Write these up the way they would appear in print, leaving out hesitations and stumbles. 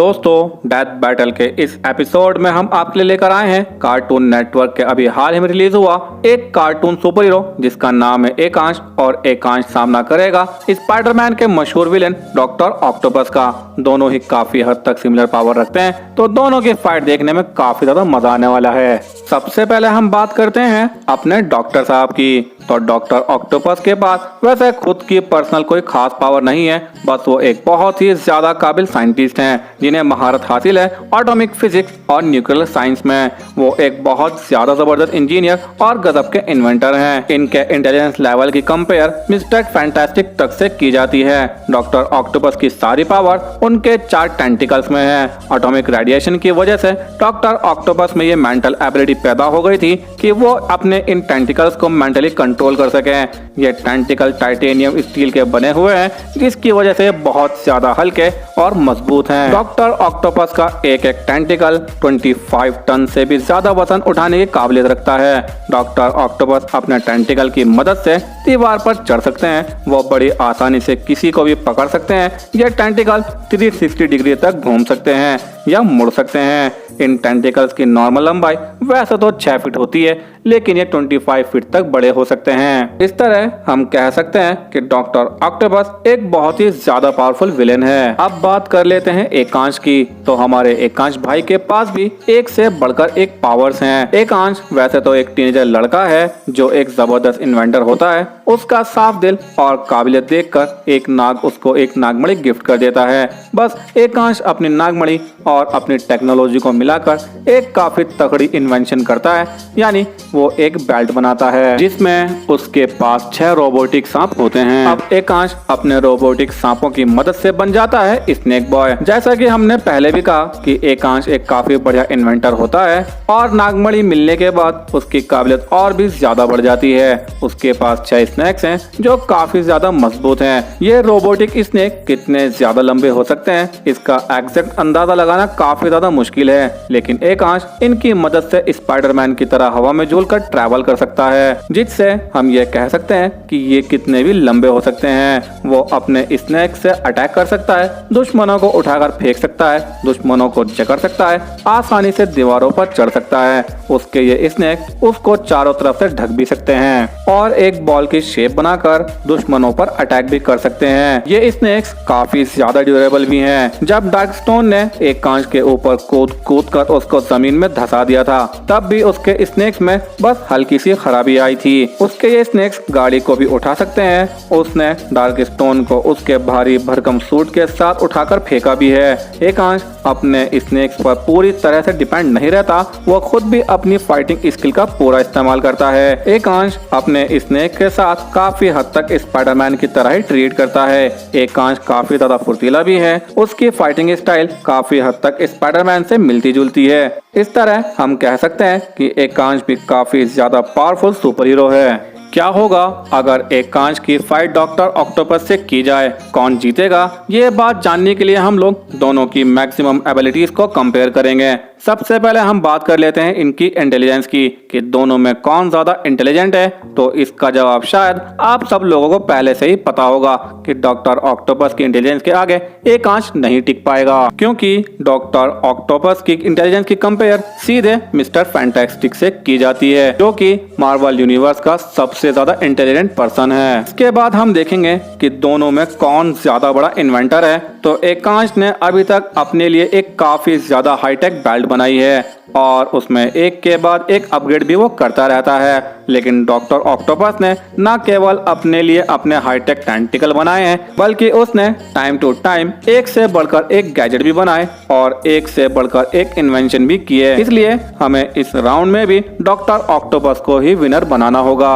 दोस्तों, death battle के इस एपिसोड में हम आपके लिए लेकर आए हैं कार्टून नेटवर्क के अभी हाल ही में रिलीज हुआ एक कार्टून सुपर हीरो जिसका नाम है एकांश। और एकांश सामना करेगा स्पाइडरमैन के मशहूर विलेन डॉक्टर ऑक्टोपस का। दोनों ही काफी हद तक सिमिलर पावर रखते हैं, तो दोनों की फाइट देखने में काफी ज्यादा मजा आने वाला है। सबसे पहले हम बात करते हैं अपने डॉक्टर साहब की। तो डॉक्टर ऑक्टोपस के पास वैसे खुद की पर्सनल कोई खास पावर नहीं है, बस वो एक बहुत ही ज्यादा काबिल साइंटिस्ट हैं जिन्हें महारत हासिल है एटॉमिक फिजिक्स और न्यूक्लियर साइंस में। वो एक बहुत ज्यादा जबरदस्त इंजीनियर और गजब के इन्वेंटर हैं। इनके इंटेलिजेंस लेवल की कंपेयर मिस्टर फैंटास्टिक तक से की जाती है। डॉक्टर ऑक्टोपस की सारी पावर उनके 4 टेंटिकल्स में है। एटॉमिक रेडिएशन की वजह से डॉक्टर ऑक्टोपस में ये मेंटल एबिलिटी पैदा हो गई थी कि वो अपने इन टेंटिकल्स को मेंटली कंट्रोल कर सके। ये टेंटिकल टाइटेनियम स्टील के बने हुए हैं, जिसकी वजह से बहुत ज्यादा हल्के और मजबूत हैं। डॉक्टर ऑक्टोपस का एक एक टेंटिकल 25 टन से भी ज्यादा वजन उठाने की काबिलियत रखता है। डॉक्टर ऑक्टोपस अपने टेंटिकल की मदद से दीवार पर चढ़ सकते हैं। वो बड़ी आसानी से किसी को भी पकड़ सकते हैं। ये टेंटिकल 360 डिग्री तक घूम सकते हैं या मुड़ सकते हैं। इन टेंटिकल्स की नॉर्मल लंबाई वैसे तो 6 फीट होती है, लेकिन ये 25 फीट तक बड़े हो सकते हैं। इस तरह हम कह सकते हैं कि डॉक्टर ऑक्टोपस एक बहुत ही ज्यादा पावरफुल विलेन है। अब बात कर लेते हैं एकांश की। तो हमारे एकांश भाई के पास भी एक से बढ़कर एक पावर्स हैं। एकांश वैसे तो एक टीनेजर लड़का है जो एक जबरदस्त इन्वेंटर होता है। उसका साफ दिल और काबिलियत देखकर एक नाग उसको एक नागमणि गिफ्ट कर देता है। बस एकांश अपनी नागमणि और अपनी टेक्नोलॉजी को मिलाकर एक काफी तगड़ी इन्वेंशन करता है, यानी वो एक बेल्ट बनाता है जिसमें उसके पास 6 रोबोटिक सांप होते हैं। अब एकांश अपने रोबोटिक सांपों की मदद से बन जाता है स्नेक बॉय। जैसा कि हमने पहले भी कहा कि एकांश एक काफी बढ़िया इन्वेंटर होता है और नागमणि मिलने के बाद उसकी काबिलियत और भी ज्यादा बढ़ जाती है। उसके पास 6 स्नेक्स हैं जो काफी ज्यादा मजबूत हैं। ये रोबोटिक स्नेक कितने ज्यादा लंबे हो सकते हैं इसका एग्जैक्ट अंदाजा लगाना काफी ज्यादा मुश्किल है, लेकिन एकांश इनकी मदद से स्पाइडरमैन की तरह हवा में झूलकर ट्रैवल कर सकता है, जिससे हम ये कह सकते हैं कि ये कितने भी लंबे हो सकते हैं। वो अपने स्नेक से अटैक कर सकता है, दुश्मनों को उठाकर फेंक सकता है, दुश्मनों को जकड़ सकता है, आसानी से दीवारों पर चढ़ सकता है। उसके ये स्नेक उसको चारों तरफ से ढक भी सकते हैं और एक बॉल की शेप बनाकर दुश्मनों पर अटैक भी कर सकते हैं। ये स्नेक्स काफी ज्यादा ड्यूरेबल भी हैं। जब डार्क स्टोन ने एकांश के ऊपर कूद कर उसको जमीन में धंसा दिया था, तब भी उसके स्नेक्स में बस हल्की सी खराबी आई थी। उसके ये स्नेक्स गाड़ी को भी उठा सकते हैं। उसने डार्क स्टोन को उसके भारी भरकम सूट के साथ उठाकर फेंका भी है। एकांश अपने स्नेक्स पर पूरी तरह से डिपेंड नहीं रहता, वो खुद भी अपनी फाइटिंग स्किल का पूरा इस्तेमाल करता है। एकांश अपने स्नेक के साथ काफी हद तक स्पाइडरमैन की तरह ही ट्रीट करता है। एकांश काफी ज्यादा फुर्तीला भी है। उसकी फाइटिंग स्टाइल काफी हद तक स्पाइडरमैन से मिलती जुलती है। इस तरह हम कह सकते हैं कि एकांश भी काफी ज्यादा पावरफुल सुपर हीरो है। क्या होगा अगर एकांश की फाइट डॉक्टर ऑक्टोपस से की जाए? कौन जीतेगा? ये बात जानने के लिए हम लोग दोनों की मैक्सिमम एबिलिटीज को कंपेयर करेंगे। सबसे पहले हम बात कर लेते हैं इनकी इंटेलिजेंस की कि दोनों में कौन ज्यादा इंटेलिजेंट है। तो इसका जवाब शायद आप सब लोगों को पहले से ही पता होगा कि डॉक्टर ऑक्टोपस की इंटेलिजेंस के आगे एकांश नहीं टिक पाएगा, क्योंकि डॉक्टर ऑक्टोपस की इंटेलिजेंस की कंपेयर सीधे मिस्टर फैंटास्टिक से की जाती है, जो कि मार्वल यूनिवर्स का सबसे ज्यादा इंटेलिजेंट पर्सन है। इसके बाद हम देखेंगे कि दोनों में कौन ज्यादा बड़ा इन्वेंटर है। तो एकांश ने अभी तक अपने लिए एक काफी ज्यादा हाईटेक बेल्ट बनाई है और उसमें एक के बाद एक अपग्रेड भी वो करता रहता है। लेकिन डॉक्टर ऑक्टोपस ने न केवल अपने लिए अपने हाईटेक टेंटिकल बनाए हैं, बल्कि उसने टाइम टू टाइम एक से बढ़कर एक गैजेट भी बनाए और एक से बढ़कर एक इन्वेंशन भी किए। इसलिए हमें इस राउंड में भी डॉक्टर ऑक्टोपस को ही विनर बनाना होगा।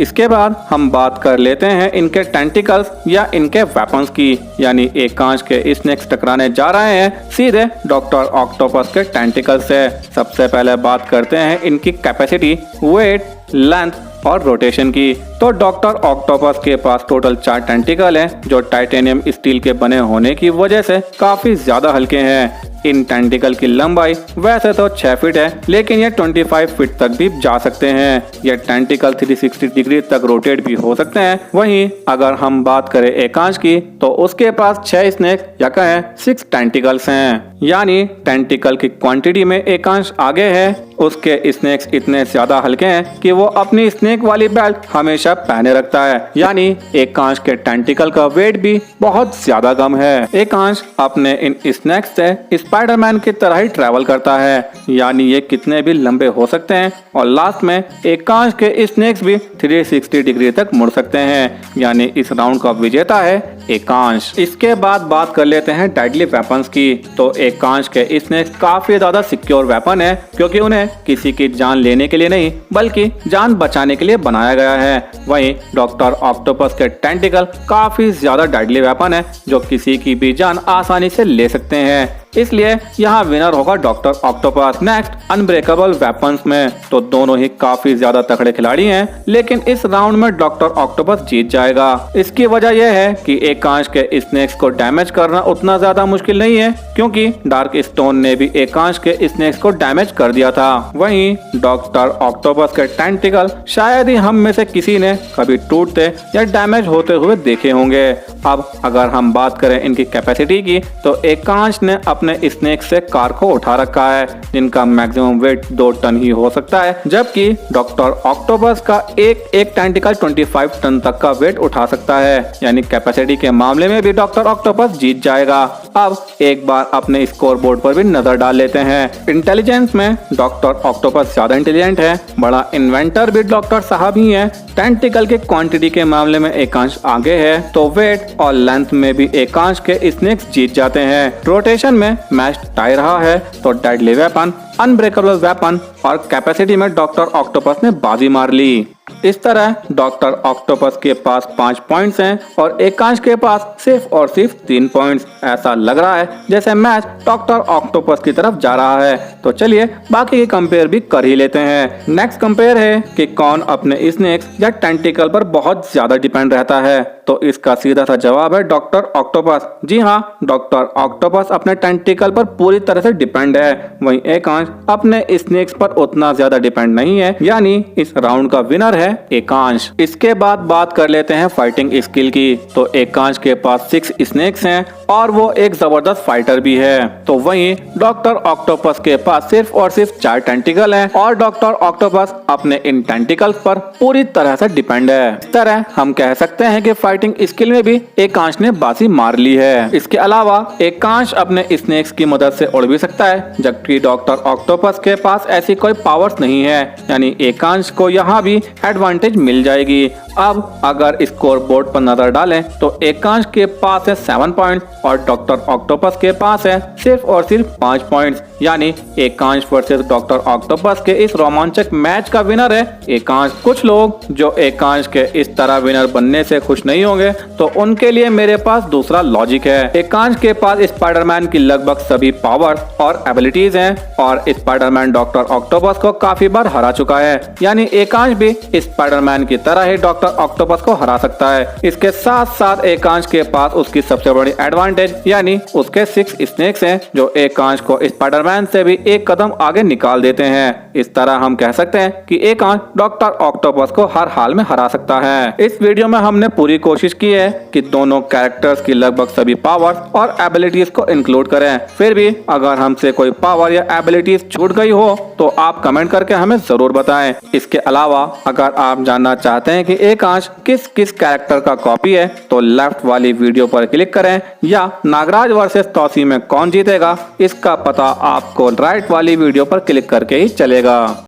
इसके बाद हम बात कर लेते हैं इनके टेंटिकल्स या इनके वेपन्स की, यानी एकांश के स्नेक्स टकराने जा रहे हैं सीधे डॉक्टर ऑक्टोपस के टेंटिकल से। सबसे पहले बात करते हैं इनकी कैपेसिटी, वेट, लेंथ और रोटेशन की। तो डॉक्टर ऑक्टोपस के पास टोटल 4 टेंटिकल हैं जो टाइटेनियम स्टील के बने होने की वजह से काफी ज्यादा हल्के हैं। इन टेंटिकल की लंबाई वैसे तो 6 फीट है, लेकिन ये 25 फीट तक भी जा सकते हैं। ये टेंटिकल 360 डिग्री तक रोटेट भी हो सकते हैं। वहीं अगर हम बात करें एकांश की, तो उसके पास 6 स्नेक या कहें 6 टेंटिकल्स हैं। यानी टेंटिकल की क्वांटिटी में एकांश आगे है। उसके स्नेक्स इतने ज्यादा हल्के हैं कि वो अपनी स्नेक वाली बेल्ट हमेशा पहने रखता है। यानी एकांश के टेंटिकल का वेट भी बहुत ज्यादा कम है। एकांश अपने इन स्नेक्स से स्पाइडरमैन की तरह ही ट्रैवल करता है, यानी ये कितने भी लंबे हो सकते हैं। और लास्ट में एकांश के स्नेक्स भी 360 डिग्री तक मुड़ सकते हैं। यानी इस राउंड का विजेता है एकांश। इसके बाद बात कर लेते हैं डेडली वेपन्स की। तो एकांश के स्नेक्स काफी ज्यादा सिक्योर वेपन है, क्योंकि उन्हें किसी की जान लेने के लिए नहीं बल्कि जान बचाने के लिए बनाया गया है। वहीं डॉक्टर ऑक्टोपस के टेंटिकल काफी ज्यादा डेडली वेपन है, जो किसी की भी जान आसानी से ले सकते हैं। इसलिए यहाँ विनर होगा doctor octopus. Next unbreakable weapons में तो दोनों ही काफी ज्यादा तगड़े खिलाड़ी हैं, लेकिन इस राउंड में डॉक्टर ऑक्टोपस जीत जाएगा। इसकी वजह यह है कि एकांश के स्नेक्स को डैमेज करना उतना ज्यादा मुश्किल नहीं है, क्योंकि डार्क स्टोन ने भी एकांश के स्नेक्स को डैमेज कर दिया था। वहीं डॉक्टर ऑक्टोपस के टेंटिकल शायद ही हम में से किसी ने कभी टूटते या डैमेज होते हुए देखे होंगे। अब अगर हम बात करें इनकी कैपेसिटी की, तो एकांश ने अपने स्नेक से कार को उठा रखा है, जिनका मैक्सिमम वेट 2 टन ही हो सकता है, जबकि डॉक्टर ऑक्टोपस का एक टेंटिकल 25 टन तक का वेट उठा सकता है। यानी कैपेसिटी के मामले में भी डॉक्टर ऑक्टोपस जीत जाएगा। अब एक बार अपने स्कोर बोर्ड पर भी नजर डाल लेते हैं। इंटेलिजेंस में डॉक्टर ऑक्टोपस ज्यादा इंटेलिजेंट है, बड़ा इन्वेंटर भी डॉक्टर साहब ही है। टेंटिकल के क्वांटिटी के मामले में एकांश आगे है, तो वेट और लेंथ में भी एकांश के स्नेक्स जीत जाते हैं। रोटेशन में मैच टाई रहा है, तो डेडली वेपन, अनब्रेकेबल वेपन और कैपेसिटी में डॉक्टर ऑक्टोपस ने बाजी मार ली। इस तरह डॉक्टर ऑक्टोपस के पास 5 पॉइंट्स हैं और एकांश के पास सिर्फ और सिर्फ 3 पॉइंट्स। ऐसा लग रहा है जैसे मैच डॉक्टर ऑक्टोपस की तरफ जा रहा है। तो चलिए बाकी के कंपेयर भी कर ही लेते हैं। नेक्स्ट कंपेयर है कि कौन अपने स्नेक्स या टेंटिकल पर बहुत ज्यादा डिपेंड रहता है। तो इसका सीधा सा जवाब है डॉक्टर ऑक्टोपस। जी हाँ, डॉक्टर ऑक्टोपस अपने टेंटिकल पर पूरी तरह से डिपेंड है। वहीं एकांश अपने स्नेक्स पर उतना ज्यादा डिपेंड नहीं है। यानी इस राउंड का विनर है एकांश। इसके बाद बात कर लेते हैं फाइटिंग स्किल की। तो एकांश के पास 6 स्नेक्स हैं और वो एक जबरदस्त फाइटर भी है। तो वहीं डॉक्टर ऑक्टोपस के पास सिर्फ और सिर्फ 4 टेंटिकल हैं और डॉक्टर ऑक्टोपस अपने इन टेंटिकल्स पर पूरी तरह से डिपेंड है। इस तरह हम कह सकते हैं कि फाइटिंग स्किल में भी एकांश ने बाजी मार ली है। इसके अलावा एकांश अपने स्नेक्स की मदद से उड़ भी सकता है, जबकि डॉक्टर ऑक्टोपस के पास ऐसी कोई पावर्स नहीं है। यानी एकांश को यहाँ भी एडवांटेज मिल जाएगी। अब अगर स्कोर बोर्ड पर नजर डालें, तो एकांश के पास है 7 पॉइंट और डॉक्टर ऑक्टोपस के पास है सिर्फ और सिर्फ 5 पॉइंट्स। यानी एकांश वर्सेस डॉक्टर ऑक्टोपस के इस रोमांचक मैच का विनर है एकांश। कुछ लोग जो एकांश के इस तरह विनर बनने से खुश नहीं होंगे, तो उनके लिए मेरे पास दूसरा लॉजिक है। एकांश के पास स्पाइडरमैन की लगभग सभी पावर्स और एबिलिटीज हैं और स्पाइडरमैन डॉक्टर ऑक्टोपस को काफी बार हरा चुका है। यानी एकांश भी स्पाइडरमैन की तरह ही डॉक्टर ऑक्टोपस को हरा सकता है। इसके साथ साथ एकांश के पास उसकी सबसे बड़ी एडवांटेज यानी उसके 6 स्नेक्स हैं, जो एकांश को स्पाइडरमैन से भी एक कदम आगे निकाल देते हैं। इस तरह हम कह सकते हैं कि एकांश डॉक्टर ऑक्टोपस को हर हाल में हरा सकता है। इस वीडियो में हमने पूरी कोशिश की है कि दोनों कैरेक्टर्स की लगभग सभी पावर्स और एबिलिटीज को इंक्लूड करें। फिर भी अगर हमसे कोई पावर या एबिलिटीज छूट गई हो तो आप कमेंट करके हमें जरूर बताएं। इसके अलावा अगर आप जानना चाहते हैं कि एकांश किस किस कैरेक्टर का कॉपी है, तो लेफ्ट वाली वीडियो पर क्लिक करें, या नागराज वर्सेस तौसी में कौन जीतेगा इसका पता आपको राइट वाली वीडियो पर क्लिक करके ही चलेगा।